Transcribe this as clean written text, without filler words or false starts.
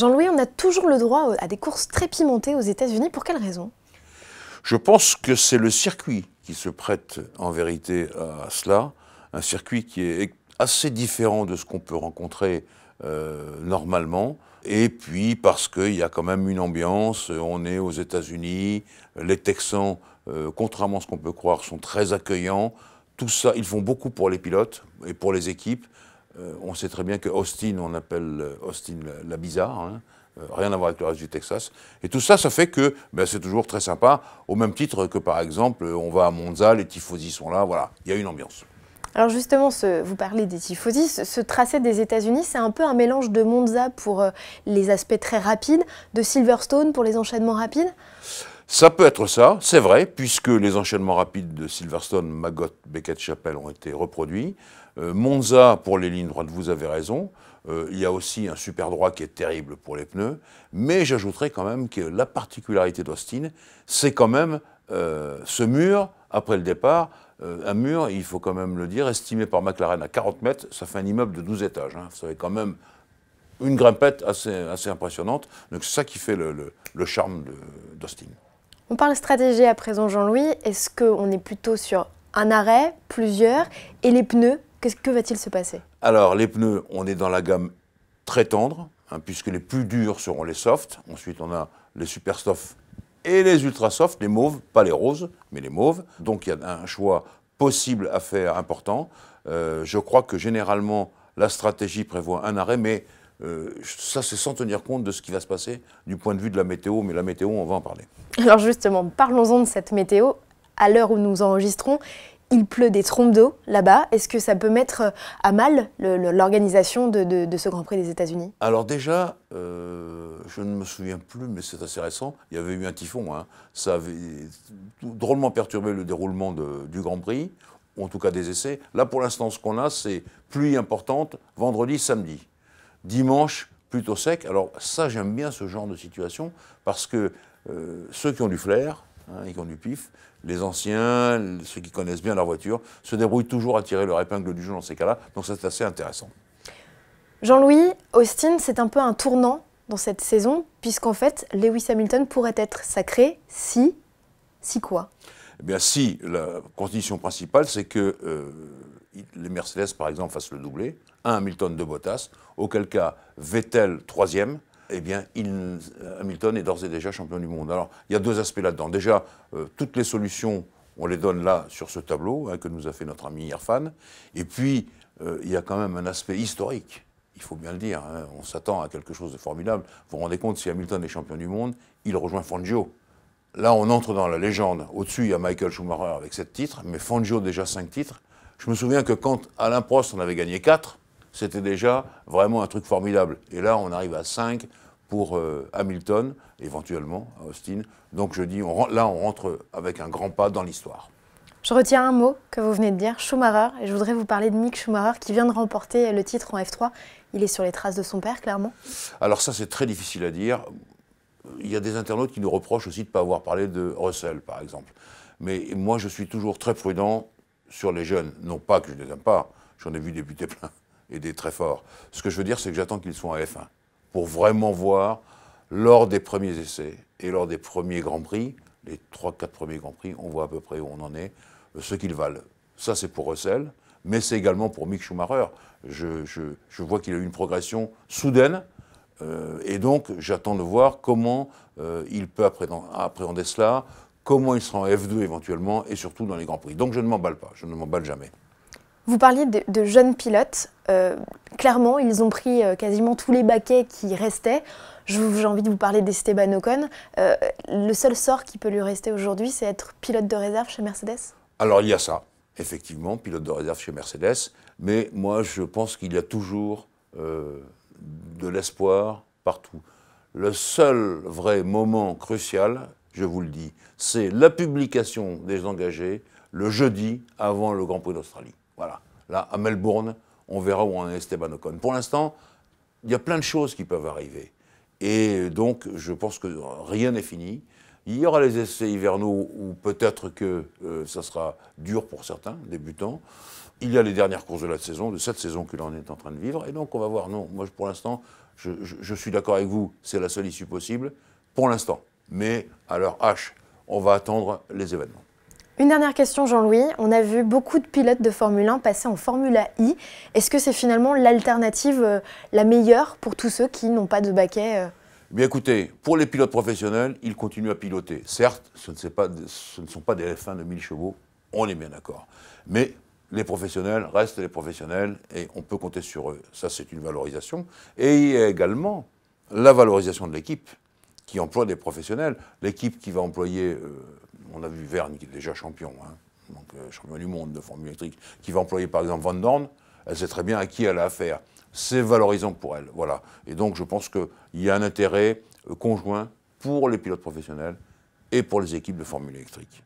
Jean-Louis, on a toujours le droit à des courses très pimentées aux États-Unis. Pour quelle raison? Je pense que c'est le circuit qui se prête en vérité à cela. Un circuit qui est assez différent de ce qu'on peut rencontrer normalement. Et puis parce qu'il y a quand même une ambiance, on est aux États-Unis, les Texans, contrairement à ce qu'on peut croire, sont très accueillants. Tout ça, ils font beaucoup pour les pilotes et pour les équipes. On sait très bien que Austin, on appelle Austin la bizarre, hein, rien à voir avec le reste du Texas. Et tout ça, ça fait que c'est toujours très sympa, au même titre que par exemple, on va à Monza, les tifosi sont là, voilà, il y a une ambiance. Alors justement, vous parlez des tifosi, ce tracé des États-Unis, c'est un peu un mélange de Monza pour les aspects très rapides, de Silverstone pour les enchaînements rapides? Ça peut être ça, c'est vrai, puisque les enchaînements rapides de Silverstone, Maggot, Beckett-Chapelle ont été reproduits. Monza pour les lignes droites, vous avez raison. Il y a aussi un super droit qui est terrible pour les pneus. Mais j'ajouterais quand même que la particularité d'Austin, c'est quand même ce mur, après le départ, un mur, il faut quand même le dire, estimé par McLaren à 40 mètres, ça fait un immeuble de 12 étages. Hein. Ça fait quand même une grimpette assez impressionnante. Donc c'est ça qui fait le charme d'Austin. On parle stratégie à présent, Jean-Louis. Est-ce qu'on est plutôt sur un arrêt, plusieurs, et les pneus, que va-t-il se passer? Alors, les pneus, on est dans la gamme très tendre, hein, puisque les plus durs seront les softs. Ensuite, on a les super softs et les ultra softs, les mauves, pas les roses, mais les mauves. Donc, il y a un choix possible à faire important. Je crois que généralement, la stratégie prévoit un arrêt, mais ça, c'est sans tenir compte de ce qui va se passer du point de vue de la météo. Mais la météo, on va en parler. Alors justement, parlons-en de cette météo. À l'heure où nous enregistrons, il pleut des trompes d'eau là-bas. Est-ce que ça peut mettre à mal l'organisation de ce Grand Prix des États-Unis? Alors déjà, je ne me souviens plus, mais c'est assez récent, il y avait eu un typhon. Hein. Ça avait drôlement perturbé le déroulement du Grand Prix, ou en tout cas des essais. Là, pour l'instant, ce qu'on a, c'est pluie importante vendredi, samedi. Dimanche, plutôt sec. Alors ça, j'aime bien ce genre de situation, parce que ceux qui ont du flair, hein, et qui ont du pif, les anciens, ceux qui connaissent bien leur voiture, se débrouillent toujours à tirer leur épingle du jeu dans ces cas-là. Donc c'est assez intéressant. Jean-Louis, Austin, c'est un peu un tournant dans cette saison, puisqu'en fait, Lewis Hamilton pourrait être sacré si quoi? Eh bien, si la condition principale, c'est que les Mercedes, par exemple, fassent le doublé, un Hamilton, deux Bottas, auquel cas Vettel, troisième, eh bien, Hamilton est d'ores et déjà champion du monde. Alors, il y a deux aspects là-dedans. Déjà, toutes les solutions, on les donne là, sur ce tableau, hein, que nous a fait notre ami Irfan. Et puis, il y a quand même un aspect historique. Il faut bien le dire, hein, on s'attend à quelque chose de formidable. Vous vous rendez compte, si Hamilton est champion du monde, il rejoint Fangio. Là, on entre dans la légende. Au-dessus, il y a Michael Schumacher avec 7 titres, mais Fangio déjà 5 titres. Je me souviens que quand Alain Prost en avait gagné 4, c'était déjà vraiment un truc formidable. Et là, on arrive à 5 pour Hamilton, éventuellement à Austin. Donc je dis, là, on rentre avec un grand pas dans l'histoire. Je retiens un mot que vous venez de dire, Schumacher, et je voudrais vous parler de Mick Schumacher qui vient de remporter le titre en F3. Il est sur les traces de son père, clairement. Alors ça, c'est très difficile à dire. Il y a des internautes qui nous reprochent aussi de ne pas avoir parlé de Russell, par exemple. Mais moi, je suis toujours très prudent sur les jeunes. Non pas que je ne les aime pas, j'en ai vu débuter plein, et des très forts. Ce que je veux dire, c'est que j'attends qu'ils soient en F1, pour vraiment voir, lors des premiers essais et lors des premiers Grands Prix, les 3-4 premiers Grands Prix, on voit à peu près où on en est, ce qu'ils valent. Ça, c'est pour Russell, mais c'est également pour Mick Schumacher. Je vois qu'il a eu une progression soudaine, et donc j'attends de voir comment il peut appréhender cela, comment il sera en F2 éventuellement, et surtout dans les Grands Prix. Donc je ne m'emballe pas, je ne m'emballe jamais. Vous parliez de jeunes pilotes. Clairement, ils ont pris quasiment tous les baquets qui restaient. J'ai envie de vous parler d'Esteban Ocon. Le seul sort qui peut lui rester aujourd'hui, c'est être pilote de réserve chez Mercedes? Alors il y a ça, effectivement, pilote de réserve chez Mercedes, mais moi je pense qu'il y a toujours de l'espoir partout. Le seul vrai moment crucial, je vous le dis, c'est la publication des engagés le jeudi avant le Grand Prix d'Australie. Voilà. Là, à Melbourne, on verra où en est Esteban Ocon. Pour l'instant, il y a plein de choses qui peuvent arriver. Et donc, je pense que rien n'est fini. Il y aura les essais hivernaux où peut-être que ça sera dur pour certains, débutants. Il y a les dernières courses de cette saison que l'on est en train de vivre. Et donc on va voir. Non, moi pour l'instant, je suis d'accord avec vous, c'est la seule issue possible, pour l'instant. Mais à l'heure H, on va attendre les événements. Une dernière question, Jean-Louis. On a vu beaucoup de pilotes de Formule 1 passer en Formula I. Est-ce que c'est finalement l'alternative la meilleure pour tous ceux qui n'ont pas de baquet Bien écoutez, pour les pilotes professionnels, ils continuent à piloter. Certes, ce ne sont pas des F1 de 1000 chevaux, on est bien d'accord. Mais les professionnels restent les professionnels et on peut compter sur eux. Ça, c'est une valorisation. Et il y a également la valorisation de l'équipe qui emploie des professionnels. L'équipe qui va employer, on a vu Verne qui est déjà champion, hein, donc champion du monde de Formule électrique, qui va employer par exemple Van Dorn, elle sait très bien à qui elle a affaire. C'est valorisant pour elle, voilà. Et donc je pense qu'il y a un intérêt conjoint pour les pilotes professionnels et pour les équipes de Formule électrique.